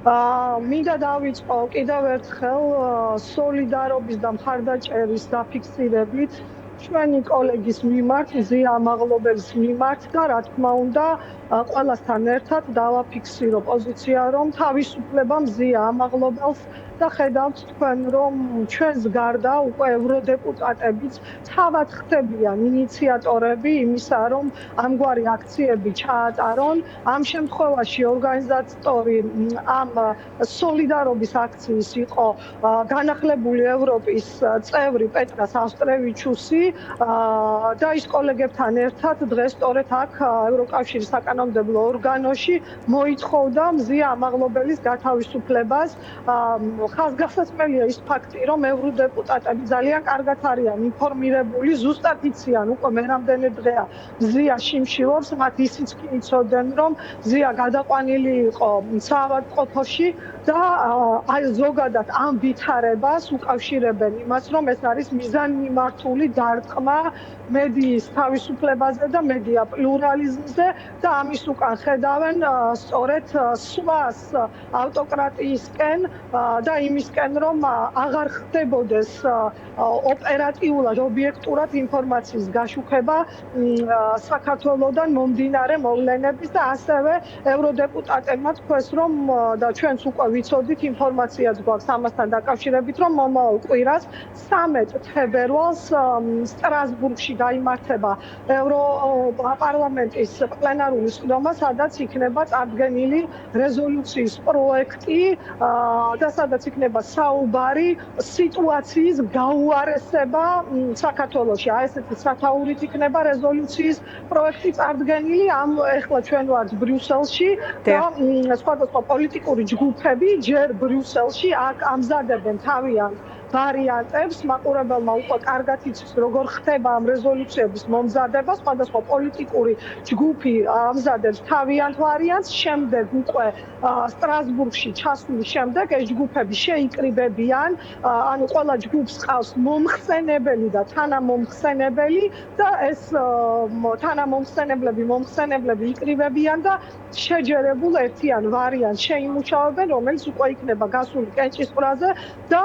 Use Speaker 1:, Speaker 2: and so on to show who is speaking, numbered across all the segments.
Speaker 1: მინდა დავიწყო კიდევ ერთხელ სოლიდარობის და მხარდაჭერის დაფიქსირებით ჩვენი კოლეგის მიმართ, ზია ამაღლობელის მიმართ და რა თქმა უნდა, ყველასთან ერთად დავაფიქსირო პოზიცია, რომ თავისუფლება ზია ამაღლობელს და ხედავთ თქვენ, რომ ჩვენს გარდა უკვე ევროდეპუტატებიც თავად ხდებიან ინიციატორები იმისა, რომ ამგვარი აქციები ჩაატარონ. ამ შემთხვევაში ორგანიზატორი ამ სოლიდარობის აქციის იყო განახლებული ევროპის წევრი პეტრას ავსტრევიჩუსი და ის კოლეგებთან ერთად დღეს სწორედ აქ ევროკავშირის საკანონმდებლო ორგანოში მოითხოვდა მზია ამაღლობელის გათავისუფლებას. ხაზგასაწმელია ის ფაქტი, რომ ევროდეპუტატები ძალიან კარგად არიან ინფორმირებული, ზუსტად იციან უკვე მე რამდენი დღეა მზია შიმშილობს, მათ ისიც კი იცოდნენ, რომ მზია გადაყვანილი იყო საავადმყოფოში და ზოგადად ამ ვითარებას უკავშირებენ იმას, რომ ეს არის მიზანმიმართული დარტყმა მედიის თავისუფლებაზე და მედია პლურალიზმზე და ამის უკან ხედავენ სწორედ სხვას ავტოკრატიისკენ და იმისკენ, რომ აღარ ხდებოდეს ოპერატიულად, ობიექტურად ინფორმაციის გაშუქება საქართველოსთან მომდინარე მოვლენების და ასევე ევროდეპუტატებმა თქვეს, რომ და ჩვენც უკვე ვიცოდით ინფორმაციაც გვაქვს ამასთან დაკავშირებით, რომ მომავალ კვირას 13 თებერვალს სტრასბურგში გაიმართება ევროპარლამენტის პლენარული სხდომა, სადაც იქნება წარდგენილი რეზოლუციის პროექტი და სადაც იქნება საუბარი სიტუაციის გაუარესება საქართველოში. ესეთი სათაურით იქნება რეზოლუციის პროექტი წარდგენილი. ეხლა ჩვენ ვართ ბრიუსელში და სხვადასხვა პოლიტიკური ჯგუფები ჯერ ბრიუსელში აქ ამზადებენ თავიანთ ვარიანტებს, მაყურებელმა უკვე კარგად იცის, როგორ ხდება ამ რეზოლუციების მომზადება, სხვადასხვა პოლიტიკური ჯგუფი ამზადებს თავიანთ ვარიანტს, შემდეგ უკვე სტრასბურგში ჩასვლის შემდეგ ეს ჯგუფები შეიკრიბებიან, ანუ ყველა ჯგუფს ყავს მომხსენებელი და თანამომხსენებელი და ეს თანამომხსენებლები იქრიბებიან და შეჯერებულ ერთიან ვარიანტს შეიმუშავებენ, რომელიც უკვე იქნება გასული კენჭისყრაზე და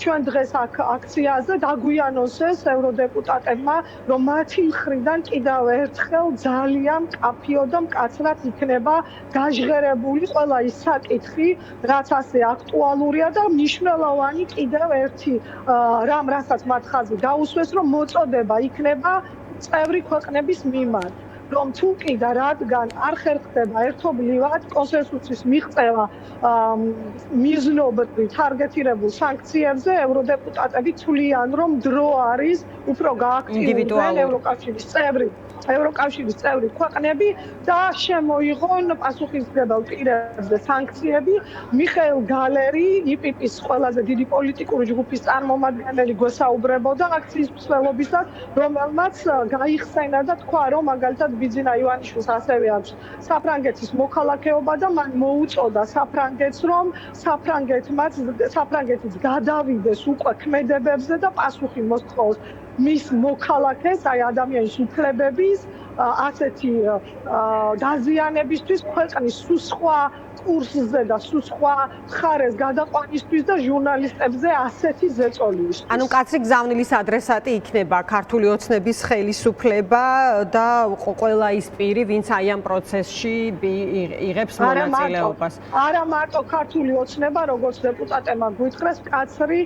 Speaker 1: ჩვენ დღეს აქ აქციაზე დაგვიანონსეს ევროდეპუტატებმა, რომ მათი მხრიდან კიდევ ერთხელ ძალიან მკაფიო და მკაცრად იქნება გაჟღერებული ყველა ის საკითხი, რაც ასე აქტუალურია და მნიშვნელოვანი კიდევ ერთი რამ, რასაც მათ ხაზი დაუსვეს, რომ მოწოდება იქნება წევრი ქვეყნების მიმართ. რომ თუ კი და რადგან არ ხერხდება ერთობლივად კონსენსუსის მიღწევა მიზნობრივ თარგეტირებულ სანქციებზე, ევროდეპუტატები თვლიან, რომ დრო არის უფრო გააქტიურდნენ ევროკავშირის წევრი ქვეყნები და შემოიღონ პასუხისმგებელ პირებზე სანქციები. მიხეილ გალერი, იპიპის ყველაზე დიდი პოლიტიკური ჯგუფის წარმომადგენელი გვესაუბრებოდა აქციის მსვლელობისას, რომელმაც გაიხსენა და თქვა, რომ მაგალითად ბიძინა ივანიშვილს ასევე აქვს საფრანგეთის მოქალაქეობა და მან მოუწოდა საფრანგეთს, რომ საფრანგეთიც გადავიდეს უკვე ქმედებებზე და პასუხი მოსთხოვს მის მოქალაქეს, აი ადამიანის უფლებების ასეთი დაზიანებისთვის, ქვეყნის სხვა კურსზე და სხვა მხარეს გადაყვანისთვის და ჟურნალისტებზე ასეთი ზეწოლისთვის.
Speaker 2: ანუ კაცრი გზავნილის ადრესატი იქნება ქართული ოცნების ხელისუფლება და ყველა ის პირი, ვინც აი ამ პროცესში იღებს მონაწილეობას.
Speaker 1: არა მარტო ქართული ოცნება, როგორც დეპუტატებმა გვითხრეს, კაცრი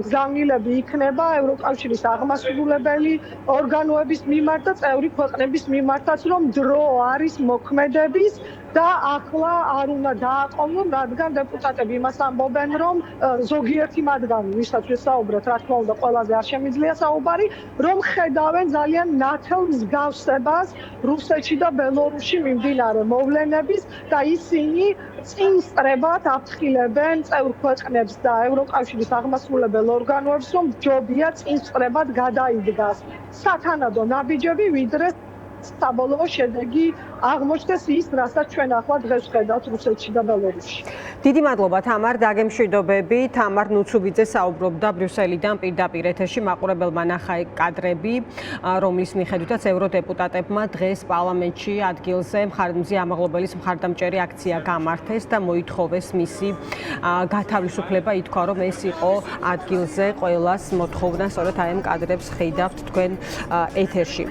Speaker 1: გზავნილები იქნება ევროკავშირის აღმასრულებელი ორგანოების მიმართ და წევრი ქვეყნების მიმართაც, რომ დრო არის მოქმედების და ახლა არ უნდა დააყოვნონ, რადგან დეპუტატები იმას ამბობენ, რომ ზოგიერთი მათგანი, ვისაც ვისაუბრეთ, რა თქმა უნდა, ყველაზე არ შემიძლია საუბარი, რომ ხედავენ ძალიან ნათელ მსგავსებას რუსეთში და ბელორუსში მიმდინარე მოვლენების და ისინი წინსწრებად აფრთხილებენ წევრ ქვეყნებს და ევროკავშირის აღმასრულებელ ორგანოებს, რომ ჯობია წინსწრებად გადაიდგას სათანადო ნაბიჯები, ვიდრე საბოლოო შედეგი აღმოჩნდეს ის, რასაც ჩვენ ახლა დღეს ვხედავთ რუსეთში და ბელორუსში.
Speaker 2: დიდი მადლობა თამარ, დაგემშვიდობები. თამარ ნუცუბიძე საუბრობდა ბრიუსელიდან პირდაპირ ეთერში, მაყურებელმა ნახა კადრები, რომლის მიხედვითაც ევროდეპუტატებმა დღეს პარლამენტში ადგილზე მხარდამჭერი ამაღლობელის მხარდამჭერი აქცია გამართეს და მოითხოვეს მისი გათავისუფლება. ითქვა, რომ ეს იყო ადგილზე ყველას მოთხოვნა, სწორედ აი ამ კადრებს ხედავთ თქვენ ეთერში.